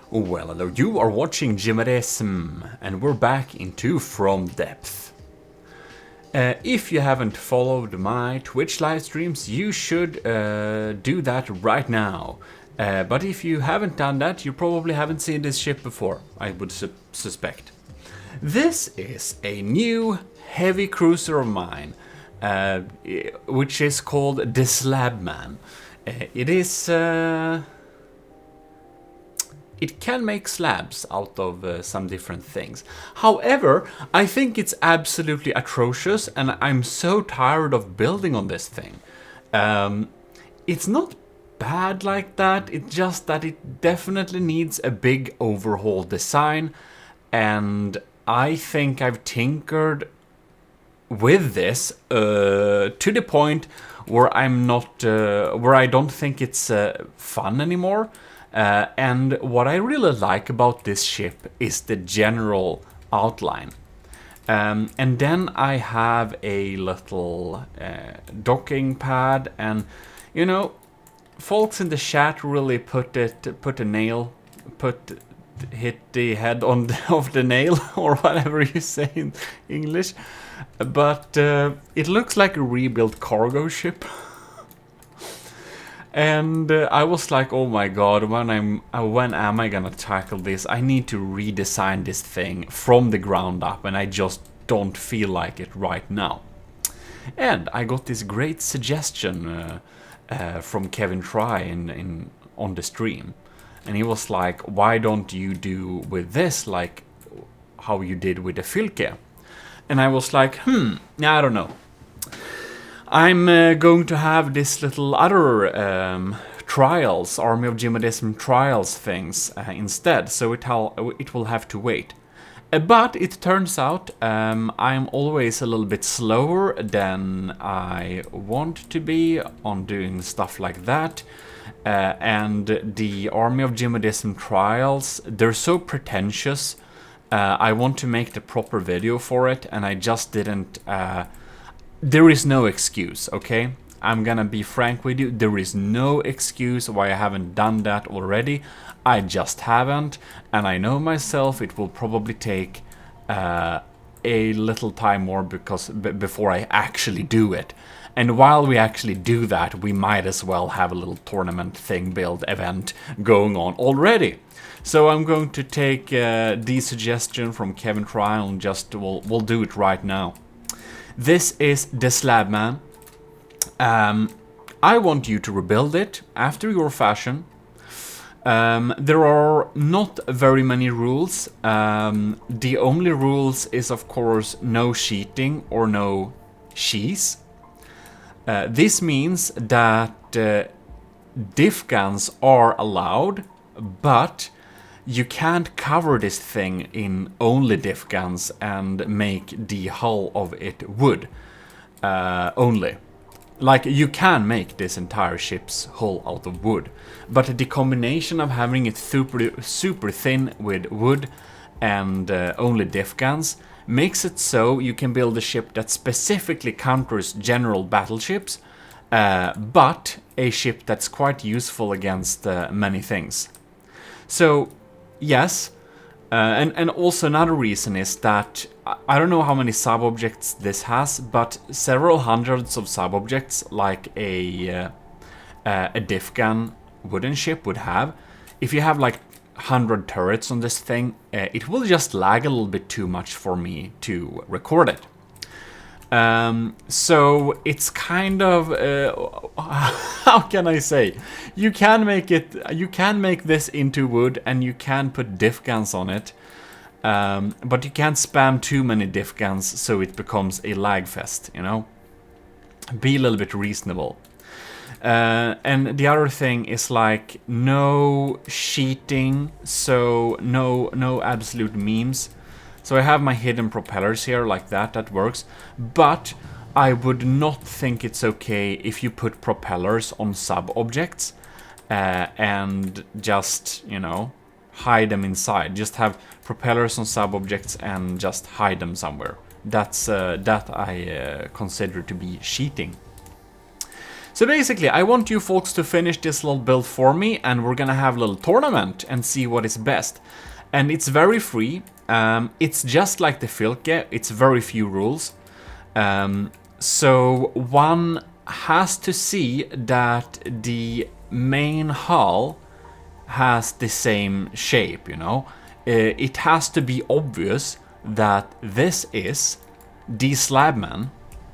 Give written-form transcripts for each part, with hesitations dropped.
Well, hello, you are watching GMODISM, and we're back into From Depth. If you haven't followed my Twitch live streams, you should do that right now. But if you haven't done that, you probably haven't seen this ship before, I would suspect. This is a new heavy cruiser of mine, which is called the Slabman. It is... It can make slabs out of some different things. However, I think it's absolutely atrocious, and I'm so tired of building on this thing. It's not bad like that, it's just that it definitely needs a big overhaul design, and I think I've tinkered with this to the point where where I don't think it's fun anymore. And what I really like about this ship is the general outline. And then I have a little docking pad, and you know, folks in the chat really hit the head on of the nail, or whatever you say in English. But it looks like a rebuilt cargo ship. And I was like, oh my god, when am I gonna tackle this? I need to redesign this thing from the ground up, and I just don't feel like it right now. And I got this great suggestion from Kevin Try on the stream. And he was like, why don't you do with this like how you did with the Fylke? And I was like, I don't know. I'm going to have this little other trials, Army of GMODISM trials things instead, so it will have to wait. But it turns out I'm always a little bit slower than I want to be on doing stuff like that. And the Army of GMODISM trials, they're so pretentious. I want to make the proper video for it, and I just didn't... There is no excuse, okay? I'm gonna be frank with you. There is no excuse why I haven't done that already. I just haven't, and I know myself it will probably take a little time more before I actually do it. And while we actually do that, we might as well have a little tournament thing build event going on already. So I'm going to take the suggestion from Kevin Trial and just we'll do it right now. This is the Slabman. I want you to rebuild it after your fashion. There are not very many rules. The only rules is, of course, no sheeting or no sheaths. This means that diff guns are allowed, but you can't cover this thing in only diff guns and make the hull of it wood only. Like, you can make this entire ship's hull out of wood, but the combination of having it super thin with wood and only diff guns makes it so you can build a ship that specifically counters general battleships, but a ship that's quite useful against many things. So yes, and also another reason is that I don't know how many subobjects this has, but several hundreds of subobjects like a diff gun wooden ship would have. If you have like 100 turrets on this thing, it will just lag a little bit too much for me to record it. So it's kind of how can I say, you can make this into wood and you can put diff guns on it, but you can't spam too many diff guns so it becomes a lag fest, you know. Be a little bit reasonable. And the other thing is like no sheeting, so no absolute memes. So I have my hidden propellers here like that works, but I would not think it's okay if you put propellers on sub-objects and just, you know, hide them inside. Just have propellers on sub-objects and just hide them somewhere. That I consider to be cheating. So basically, I want you folks to finish this little build for me, and we're gonna have a little tournament and see what is best. And it's very free. It's just like the Filke, it's very few rules. So one has to see that the main hull has the same shape, you know. It has to be obvious that this is the Slabman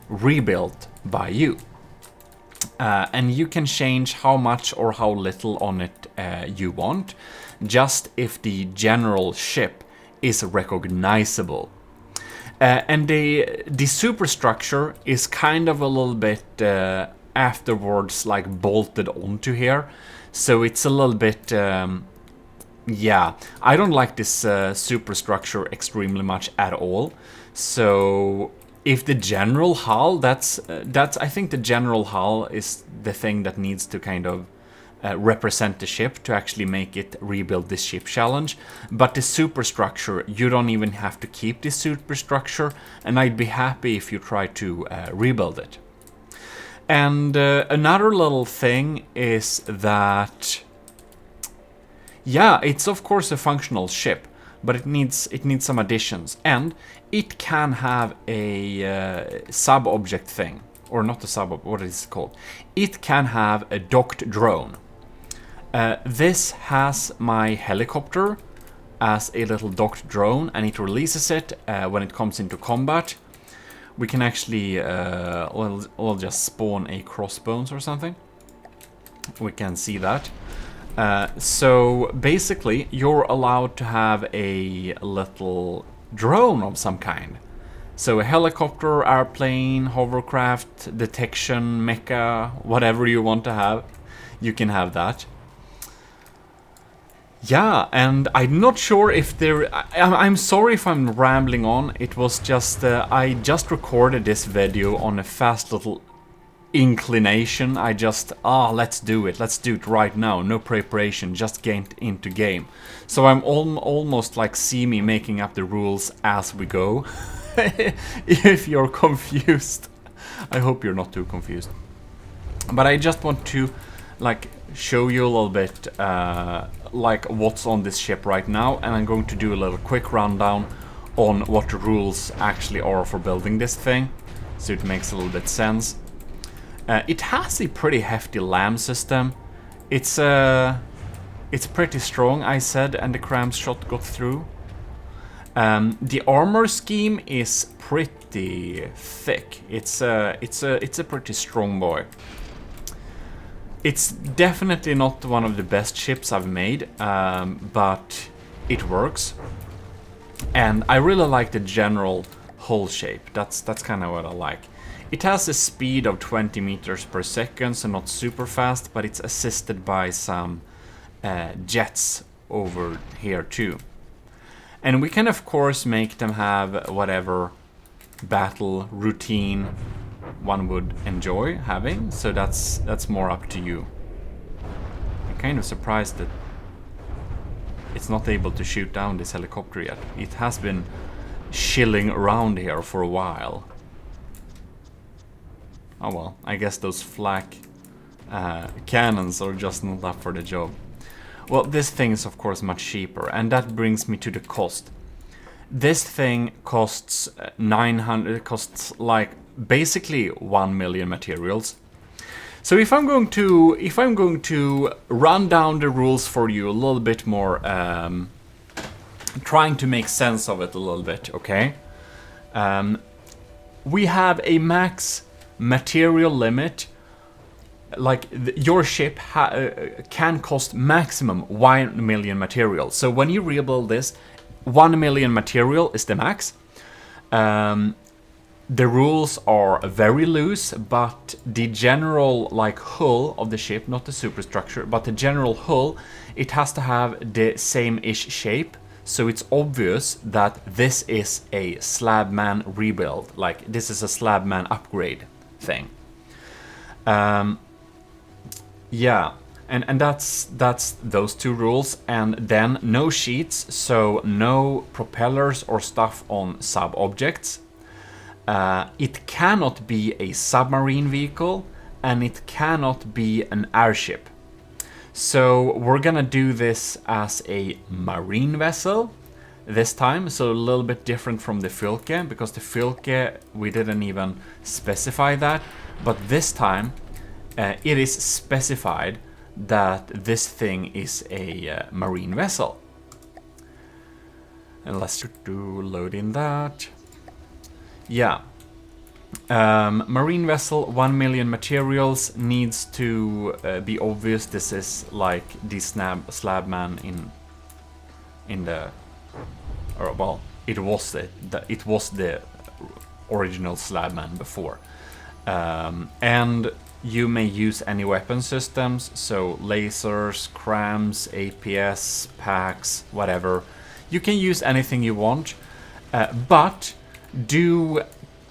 rebuilt by you. And you can change how much or how little on it you want, just if the general ship is recognizable. And the superstructure is kind of a little bit afterwards like bolted onto here, so it's a little bit yeah, I don't like this superstructure extremely much at all. So if the general hull, that's I think the general hull is the thing that needs to kind of represent the ship to actually make it rebuild this ship challenge. But the superstructure, you don't even have to keep this superstructure, and I'd be happy if you try to rebuild it. And another little thing is that, yeah, it's of course a functional ship, but it needs some additions, and it can have a sub-object thing, or not a sub, what is it called? It can have a docked drone. This has my helicopter as a little docked drone, and it releases it when it comes into combat. We can actually, we'll just spawn a crossbones or something. We can see that. So basically, you're allowed to have a little drone of some kind. So a helicopter, airplane, hovercraft, detection, mecha, whatever you want to have, you can have that. Yeah, and I'm not sure if there... I'm sorry if I'm rambling on. It was just... I just recorded this video on a fast little inclination. I just... let's do it. Let's do it right now. No preparation. Just get into game. So I'm almost like see me making up the rules as we go. If you're confused. I hope you're not too confused. But I just want to like show you a little bit like what's on this ship right now, and I'm going to do a little quick rundown on what the rules actually are for building this thing, so it makes a little bit sense. It has a pretty hefty LAM system. It's pretty strong, I said, and the cram shot got through. The armor scheme is pretty thick. It's a pretty strong boy. It's definitely not one of the best ships I've made, but it works. And I really like the general hull shape. That's kind of what I like. It has a speed of 20 meters per second, so not super fast, but it's assisted by some jets over here too. And we can of course make them have whatever battle routine one would enjoy having, so that's more up to you. I'm kind of surprised that it's not able to shoot down this helicopter yet. It has been chilling around here for a while. Oh well, I guess those flak cannons are just not up for the job. Well, this thing is of course much cheaper, and that brings me to the cost. This thing costs 900, costs like basically 1 million materials. So if I'm going to run down the rules for you a little bit more, trying to make sense of it a little bit, okay? We have a max material limit. Like your ship can cost maximum 1 million materials. So when you rebuild this, 1 million material is the max. The rules are very loose, but the general like hull of the ship, not the superstructure, but the general hull, it has to have the same-ish shape. So it's obvious that this is a Slabman rebuild. Like this is a Slabman upgrade thing. Yeah, and that's those two rules, and then no sheets, so no propellers or stuff on sub-objects. It cannot be a submarine vehicle, and it cannot be an airship. So we're gonna do this as a marine vessel this time, so a little bit different from the Fylke, because the Fylke we didn't even specify that, but this time it is specified that this thing is a marine vessel. And let's do loading that. Yeah. Marine vessel, 1 million materials, needs to be obvious. This is like the Slabman in the, or well, it was the original Slabman before, and you may use any weapon systems, so lasers, crams, APS, packs, whatever. You can use anything you want, but do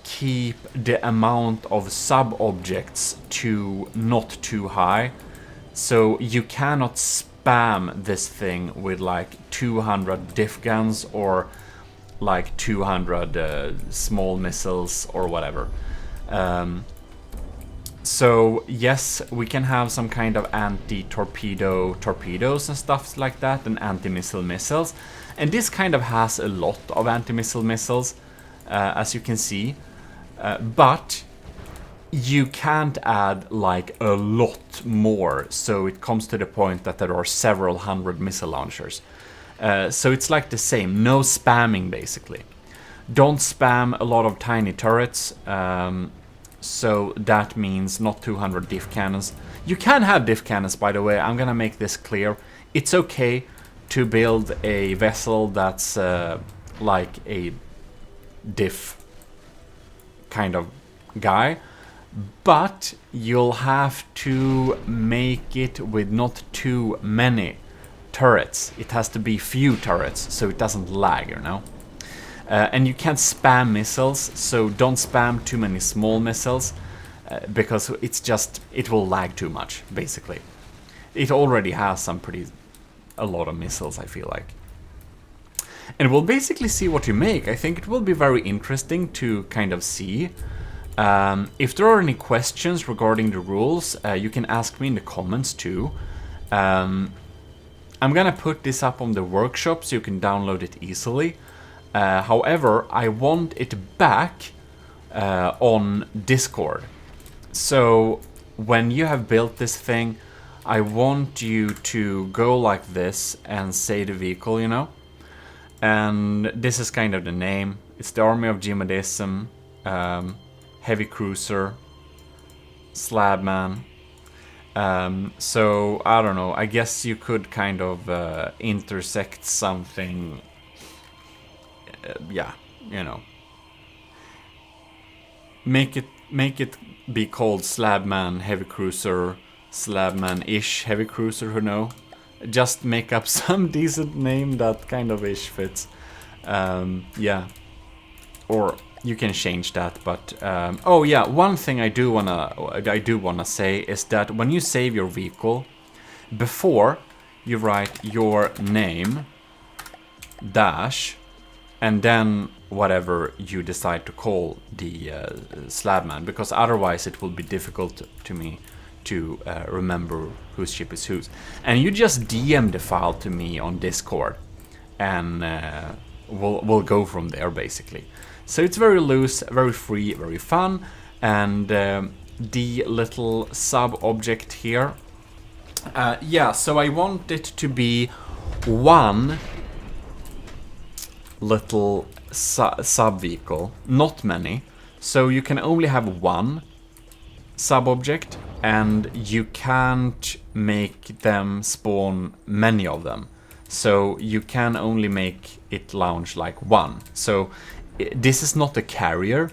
keep the amount of sub-objects to not too high. So you cannot spam this thing with like 200 diff guns or like 200 small missiles or whatever. So yes, we can have some kind of anti-torpedo torpedoes and stuff like that, and anti-missile missiles. And this kind of has a lot of anti-missile missiles, as you can see. But you can't add like a lot more, so it comes to the point that there are several hundred missile launchers. So it's like the same, no spamming basically. Don't spam a lot of tiny turrets, so that means not 200 diff cannons. You can have diff cannons, by the way, I'm gonna make this clear. It's okay to build a vessel that's like a diff kind of guy, but you'll have to make it with not too many turrets. It has to be few turrets so it doesn't lag, you know. And you can't spam missiles, so don't spam too many small missiles, because it will lag too much basically. It already has a lot of missiles, I feel like. And we'll basically see what you make. I think it will be very interesting to kind of see. If there are any questions regarding the rules, you can ask me in the comments too. I'm gonna put this up on the workshop so you can download it easily. However, I want it back on Discord. So when you have built this thing, I want you to go like this and say the vehicle, you know. And this is kind of the name. It's the Army of GMODISM, Heavy Cruiser, Slabman. So, I don't know, I guess you could kind of intersect something, yeah, you know. Make it be called Slabman Heavy Cruiser, Slabman-ish Heavy Cruiser, who knows? Just make up some decent name that kind of ish fits. Yeah, or you can change that. But oh yeah, one thing I do wanna say is that when you save your vehicle, before you write your name dash and then whatever you decide to call the Slabman, because otherwise it will be difficult to me to remember whose ship is whose. And you just DM the file to me on Discord, and we'll go from there basically. So it's very loose, very free, very fun. And the little sub object here, yeah, so I want it to be one little sub vehicle, not many. So you can only have one sub object, and you can't make them spawn many of them. So you can only make it launch like one. So this is not a carrier,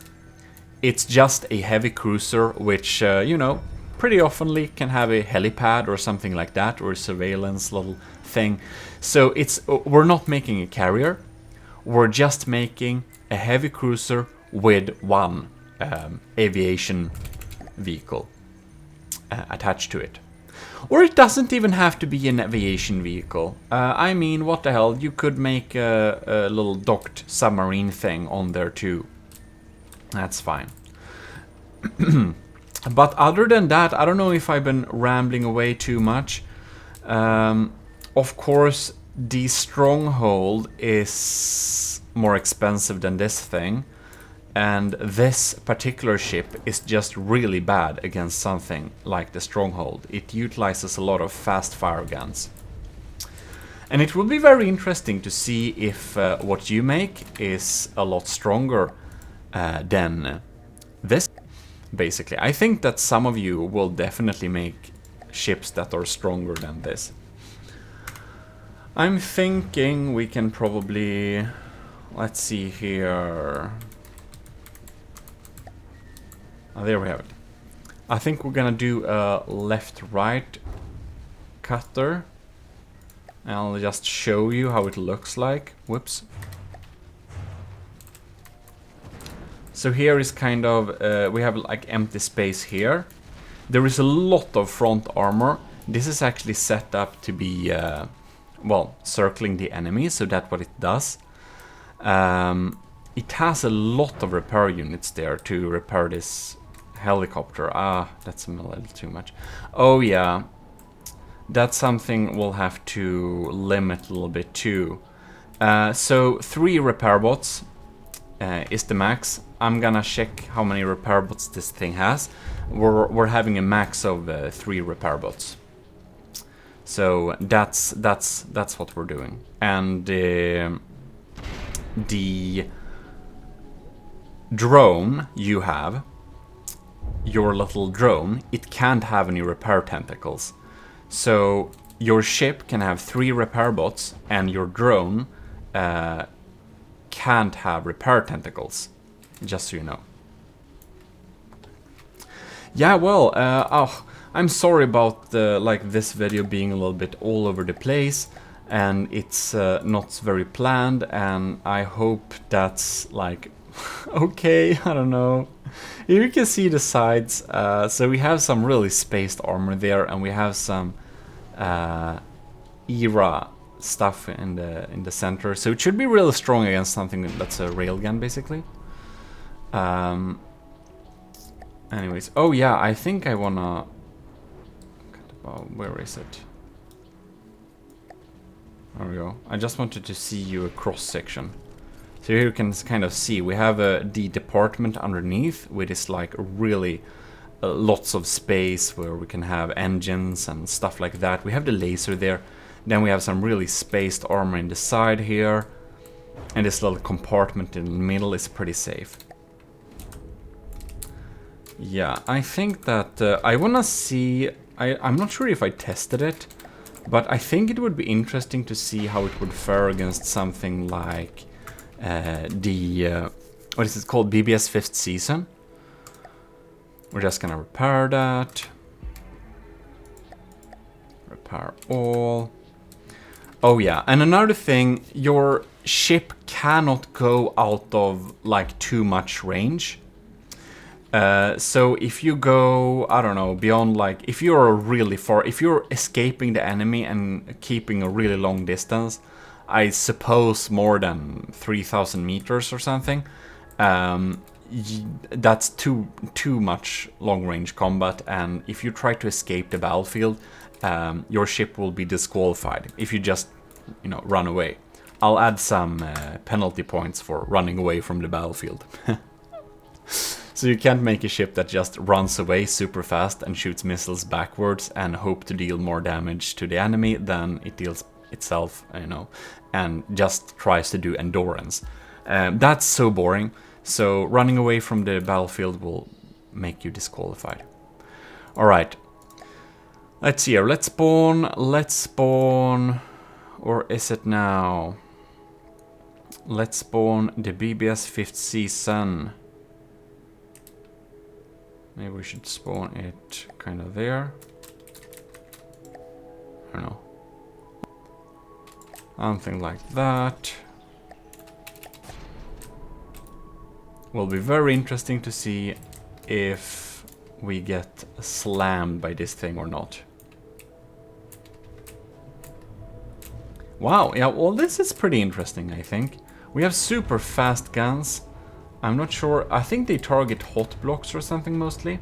it's just a heavy cruiser, which, you know, pretty oftenly can have a helipad or something like that, or a surveillance little thing. So we're not making a carrier, we're just making a heavy cruiser with one aviation vehicle attached to it. Or it doesn't even have to be an aviation vehicle. I mean, what the hell, you could make a little docked submarine thing on there too. That's fine. But other than that, I don't know if I've been rambling away too much. Of course, the stronghold is more expensive than this thing. And this particular ship is just really bad against something like the stronghold. It utilizes a lot of fast fire guns. And it will be very interesting to see if what you make is a lot stronger than this. Basically, I think that some of you will definitely make ships that are stronger than this. I'm thinking we can probably... Let's see here... Oh, there we have it. I think we're gonna do a left-right cutter. I'll just show you how it looks like. Whoops. So here is kind of, we have like empty space here. There is a lot of front armor. This is actually set up to be, well, circling the enemy, so that's what it does. It has a lot of repair units there to repair this helicopter. Ah, that's a little too much. Oh yeah, that's something we'll have to limit a little bit too. So 3 repair bots is the max. I'm gonna check how many repair bots this thing has. We're having a max of 3 repair bots. So that's what we're doing. And the drone you have, your little drone, it can't have any repair tentacles. So your ship can have 3 repair bots, and your drone can't have repair tentacles. Just so you know. Yeah, well, oh, I'm sorry about like this video being a little bit all over the place, and it's not very planned, and I hope that's like okay. I don't know. You can see the sides. So we have some really spaced armor there, and we have some era stuff in the center. So it should be really strong against something that's a railgun, basically. Anyways, oh yeah, I think I wanna... where is it? There we go. I just wanted to see you a cross section. So here you can kind of see we have the department underneath, with this like really lots of space where we can have engines and stuff like that. We have the laser there. Then we have some really spaced armor in the side here, and this little compartment in the middle is pretty safe. Yeah, I think that I wanna see... I'm not sure if I tested it, but I think it would be interesting to see how it would fare against something like what is it called? BBS 5th season. We're just gonna repair that. Repair all. Oh yeah, and another thing, your ship cannot go out of like too much range. So if you go, I don't know, beyond like, if you're really far, if you're escaping the enemy and keeping a really long distance, I suppose more than 3,000 meters or something, that's too much long-range combat, and if you try to escape the battlefield, your ship will be disqualified if you just, you know, run away. I'll add some penalty points for running away from the battlefield. So you can't make a ship that just runs away super fast and shoots missiles backwards and hope to deal more damage to the enemy than it deals itself, you know, and just tries to do endurance. That's so boring. So running away from the battlefield will make you disqualified. Alright. Let's see here. Let's spawn... Or is it now? Let's spawn the BBS 5th season. Maybe we should spawn it kind of there. I don't know. Something like that. Will be very interesting to see if we get slammed by this thing or not. Wow, yeah, well this is pretty interesting, I think. We have super fast guns. I'm not sure, I think they target hot blocks or something mostly.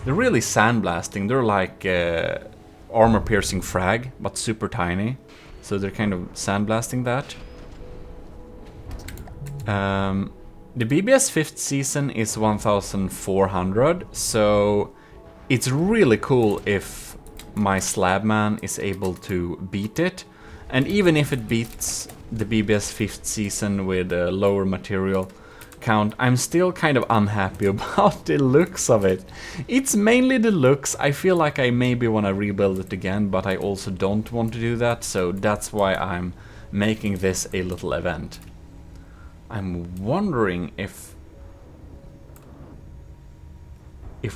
They're really sandblasting. They're like armor-piercing frag, but super tiny. So they're kind of sandblasting that. The BBS 5th season is 1400, so it's really cool if my Slabman is able to beat it. And even if it beats the BBS 5th season with a lower material count, I'm still kind of unhappy about the looks of it. It's mainly the looks. I feel like I maybe want to rebuild it again, but I also don't want to do that, so that's why I'm making this a little event. I'm wondering if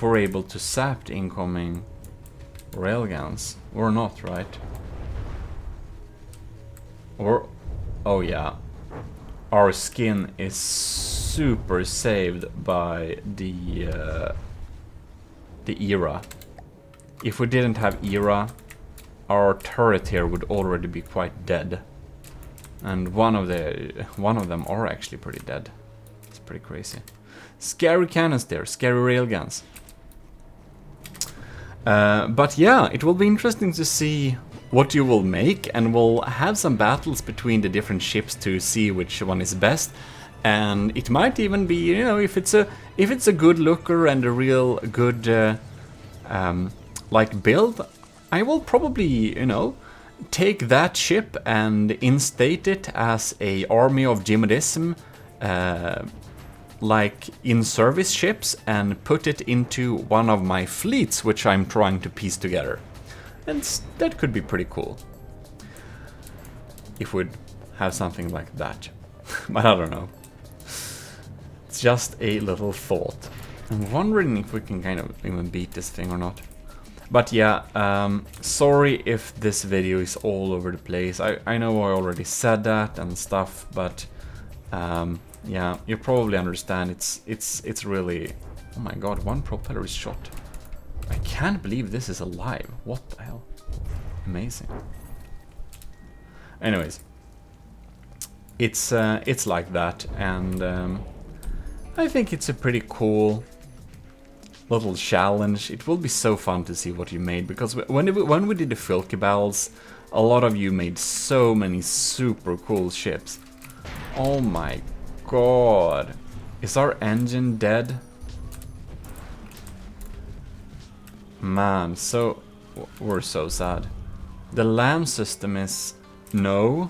we're able to sap the incoming railguns or not, right? Or, oh yeah, our skin is super saved by the era. If we didn't have era, our turret here would already be quite dead. And one of them are actually pretty dead. It's pretty crazy. Scary cannons there, scary railguns. But yeah, it will be interesting to see what you will make, and we'll have some battles between the different ships to see which one is best. And it might even be, you know, if it's a good looker and a real good like build, I will probably, you know, take that ship and instate it as a army of GMODISM, like in-service ships, and put it into one of my fleets, which I'm trying to piece together. And that could be pretty cool if we'd have something like that. But I don't know. It's just a little thought. I'm wondering if we can kind of even beat this thing or not. But yeah, sorry if this video is all over the place. I know I already said that and stuff, but yeah, you probably understand. It's really... Oh my god, one propeller is shot. I can't believe this is alive. What the hell? Amazing. Anyways, it's like that, and I think it's a pretty cool little challenge. It will be so fun to see what you made, because when we did the Filky battles, a lot of you made so many super cool ships. Oh my god. Is our engine dead? Man, so we're so sad. The LAM system is no.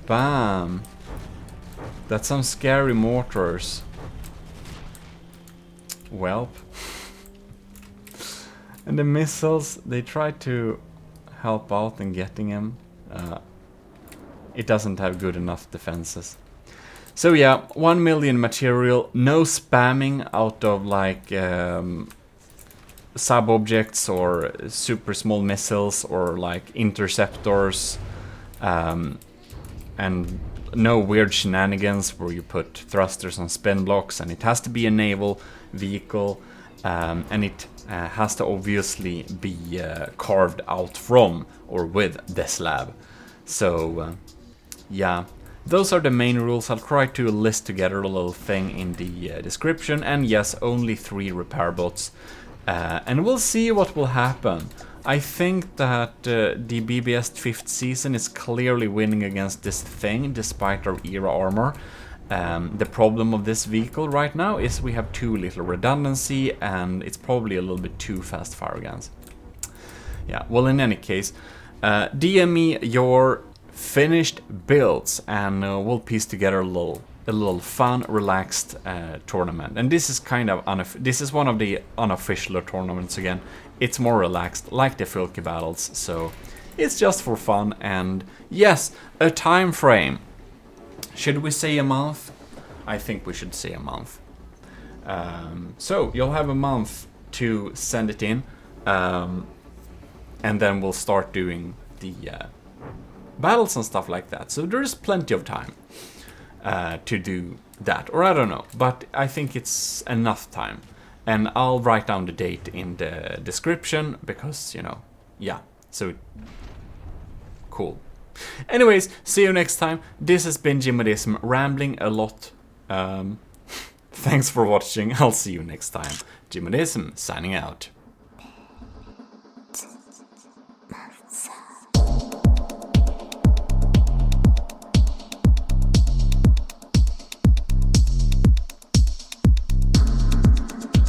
Bam. That's some scary mortars. Welp. And the missiles, they try to help out in getting him. It doesn't have good enough defenses. So yeah, 1 million material, no spamming out of like sub-objects or super small missiles or like interceptors, and no weird shenanigans where you put thrusters on spinblocks, and it has to be a naval vehicle, and it has to obviously be carved out from or with the slab. So yeah, those are the main rules. I'll try to list together a little thing in the description, and yes, only 3 repair bots, and we'll see what will happen. I think that the BBS 5th season is clearly winning against this thing, despite our era armor. The problem of this vehicle right now is we have too little redundancy, and it's probably a little bit too fast fire guns. Yeah, well, in any case, DM me your finished builds, and we'll piece together a little fun, relaxed tournament. And this is kind of this is one of the unofficial tournaments again. It's more relaxed, like the Filky battles, so it's just for fun. And yes, a time frame. Should we say a month? I think we should say a month. So you'll have a month to send it in, and then we'll start doing the battles and stuff like that. So there's plenty of time to do that, or I don't know, but I think it's enough time. And I'll write down the date in the description, because, you know, yeah, so cool. Anyways, see you next time. This has been GMODISM, rambling a lot. Thanks for watching, I'll see you next time. GMODISM signing out.